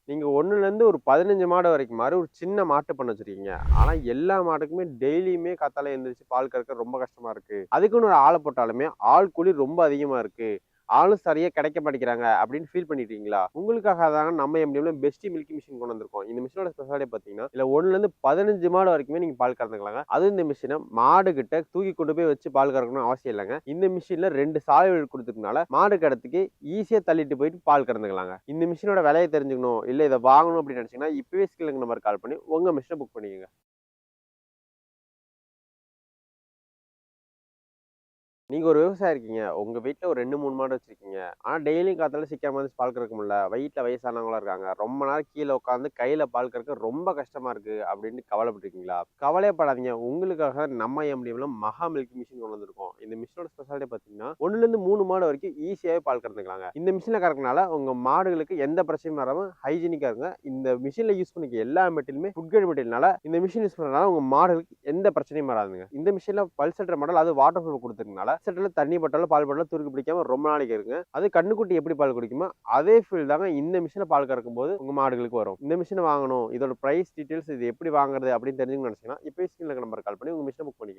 நீங்க 1லேருந்து ஒரு 15 மாடு வரைக்கும் மாரி ஒரு சின்ன மாட்டு பண்ண வச்சிருக்கீங்க. ஆனா எல்லா மாட்டுக்குமே டெய்லியுமே காத்தால எந்திரிச்சு பால் கறக்க ரொம்ப கஷ்டமா இருக்கு. அதுக்குன்னு ஒரு ஆள போட்டாலுமே, ஆள் கூலி ரொம்ப அதிகமா இருக்கு. ஆளும் சரியா கிடைக்க மாட்டேங்கிறாங்க அப்படின்னு ஃபீல் பண்ணிட்டீங்களா? உங்களுக்காக தாங்க நம்ம எம்டிஎம்ல பெஸ்ட் மில்கிங் மிஷின் கொண்டு வந்திருக்கோம். இந்த மிஷினோட ஸ்பெஷாலிட்டி பார்த்தீங்கன்னா, இதுல 1லேருந்து 15 மாடு வரைக்குமே நீங்க பால் கறந்துக்கலாங்க. அதுவும் இந்த மிஷின மாடு கிட்ட தூக்கி கொண்டு போய் வச்சு பால் கறக்கணும்னு அவசியம் இல்லங்க. இந்த மிஷின்ல 2 சாய்வுகள் குடுத்துருக்கனால, மாடு கடத்துக்கு ஈஸியா தள்ளிட்டு போயிட்டு பால் கறந்துக்கலாங்க. இந்த மிஷினோட விலைய தெரிஞ்சுக்கணும், இல்ல இத வாங்கணும் அப்படின்னு நினைச்சீங்கன்னா, இப்பவே ஸ்கில் நம்பருக்கு கால் பண்ணி உங்க மிஷின புக் பண்ணிக்கங்க. நீங்க ஒரு விவசாயி இருக்கீங்க. உங்க வீட்ல ஒரு 2, 3 மாடு வச்சிருக்கீங்க. ஆனா டெய்லியும் காத்தால சீக்கிரமா எந்திரிச்சு பால் கறக்க முடியல. வீட்ல வயசானவங்களா இருக்காங்க. ரொம்ப நேரம் கீழ உட்கார்ந்து கையில பால் கறக்க ரொம்ப கஷ்டமா இருக்கு அப்படின்னு கவலைப்பட்டுருக்கீங்களா? கவலையப்படாதீங்க. உங்களுக்காக நம்ம எம்டிஎம்ல மகா மில்க் மிஷின் கொண்டு வந்திருக்கோம். இந்த மிஷினோட ஸ்பெஷாலிட்டி பார்த்தீங்கன்னா, 1லேருந்து 3 மாடு வரைக்கும் ஈஸியாவே பால் கறந்துக்கலாங்க. இந்த மிஷின்ல கறக்கனால உங்க மாடுகளுக்கு எந்த பிரச்சனையும் வராம ஹைஜீனிக்கா இருக்குங்க. இந்த மிஷின்ல யூஸ் பண்ணிக்க எல்லா மெட்டீரியலுமே ஃபுட் கிரேட் மெட்டீரியல்னால இந்த மிஷின் யூஸ் பண்ணனால உங்க மாடுகளுக்கு எந்த பிரச்சனையும் வராதுங்க. இந்த மிஷின்ல பல்செட்டர் மாடல் அது வாட்டர் ப்ரூஃப் குடுத்திருக்கனால பல்செட்டர்ல தண்ணி பட்டாலும், பால் பட்டாலும் துருக்கு பிடிக்காம ரொம்ப நாளைக்கு இருக்குங்க. அது கன்னுக்குட்டி எப்படி பால் குடிக்குமோ, அதே ஃபீல் தாங்க இந்த மிஷின்ல பால் கறக்கும்போது உங்க மாடுகளுக்கு வரும். இந்த மிஷின வாங்கணும். இதோட பிரைஸ் டீடைல்ஸ் இது எப்படி வாங்குறது அப்படின்னு தெரிஞ்சுக்கணும்னு நினைச்சீங்கன்னா, இப்பவே ஸ்கிரீன்ல இருக்க நம்பருக்கு கால் பண்ணி உங்க மிஷின புக் பண்ணிக்கங்க.